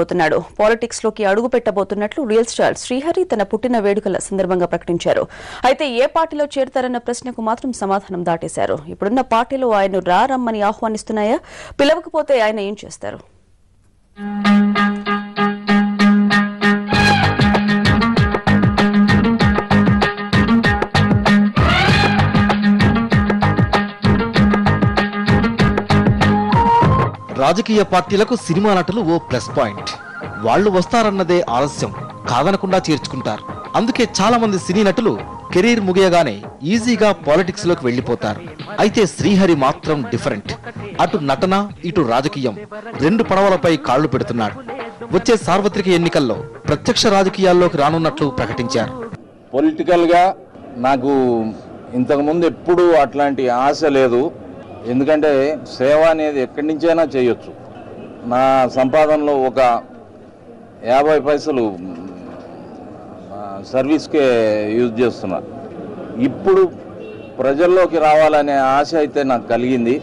పోతున్నాడు. పాలిటిక్స్ లోకి అడుగు పెట్టబోతున్నట్లు రియల్ స్టార్ శ్రీహరి తన పుట్టిన వేడుకల సందర్భంగా ప్రకటించారు. అయితే ఏ పార్టీలో చేరతారన్న ప్రశ్నకు మాత్రం సమాధానం దాటేశారు. ఇప్పుడున్న పార్టీలో ఆయన రమ్మని ఆహ్వానిస్తున్నాయా? పిలవకపోతే ఆయన ఏం చేస్తారు? రాజకీయ పార్టీలకు సినిమా నటులు ఓ ప్లస్ పాయింట్. వాళ్లు వస్తారన్నదే ఆలస్యం, కాదనకుండా చేర్చుకుంటారు. అందుకే చాలా మంది సినీ నటులు కెరీర్ ముగియగానే ఈజీగా పాలిటిక్స్ లోకి వెళ్లిపోతారు. అయితే శ్రీహరి మాత్రం డిఫరెంట్. అటు నటన, ఇటు రాజకీయం రెండు పడవలపై కాళ్లు పెడుతున్నాడు. వచ్చే సార్వత్రిక ఎన్నికల్లో ప్రత్యక్ష రాజకీయాల్లోకి రానున్నట్లు ప్రకటించారు. పొలిటికల్ గా నాకు ఇంతకు ముందు ఎప్పుడు అట్లాంటి ఆశ లేదు. ఎందుకంటే సేవ అనేది ఎక్కడి నుంచైనా చేయొచ్చు. నా సంపాదనలో ఒక 50 పైసలు సర్వీస్కే యూజ్ చేస్తున్నా. ఇప్పుడు ప్రజల్లోకి రావాలనే ఆశ అయితే నాకు కలిగింది.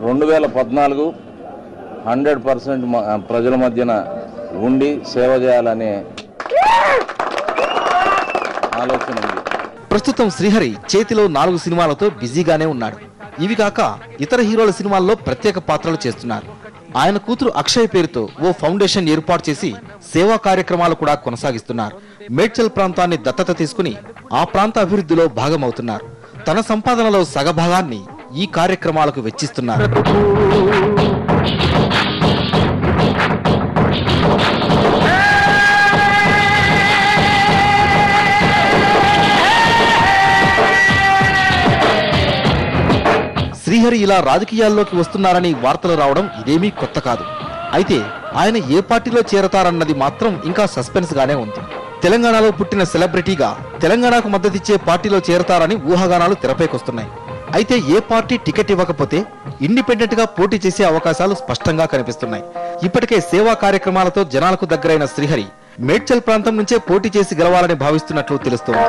2014 100% ప్రజల మధ్యన ఉండి సేవ చేయాలనే ఆలోచన ఉంది. ప్రస్తుతం శ్రీహరి చేతిలో 4 సినిమాలతో బిజీగానే ఉన్నాడు. ఇవి కాక ఇతర హీరోల సినిమాల్లో ప్రత్యేక పాత్రలు చేస్తున్నారు. ఆయన కూతురు అక్షయ్ పేరుతో ఓ ఫౌండేషన్ ఏర్పాటు చేసి సేవా కార్యక్రమాలు కూడా కొనసాగిస్తున్నారు. మేడ్చల్ ప్రాంతాన్ని దత్తత తీసుకుని ఆ ప్రాంత అభివృద్ధిలో భాగమవుతున్నారు. తన సంపాదనలో సగభాగాన్ని ఈ కార్యక్రమాలకు వెచ్చిస్తున్నారు. శ్రీహరి ఇలా రాజకీయాల్లోకి వస్తున్నారని వార్తలు రావడం ఇదేమీ కొత్త కాదు. అయితే ఆయన ఏ పార్టీలో చేరతారన్నది మాత్రం ఇంకా సస్పెన్స్ గానే ఉంది. తెలంగాణలో పుట్టిన సెలబ్రిటీగా తెలంగాణకు మద్దతిచ్చే పార్టీలో చేరతారని ఊహాగానాలు తెరపైకొస్తున్నాయి. అయితే ఏ పార్టీ టికెట్ ఇవ్వకపోతే ఇండిపెండెంట్ గా పోటీ చేసే అవకాశాలు స్పష్టంగా కనిపిస్తున్నాయి. ఇప్పటికే సేవా కార్యక్రమాలతో జనాలకు దగ్గరైన శ్రీహరి మేడ్చల్ ప్రాంతం నుంచే పోటీ చేసి గెలవాలని భావిస్తున్నట్లు తెలుస్తోంది.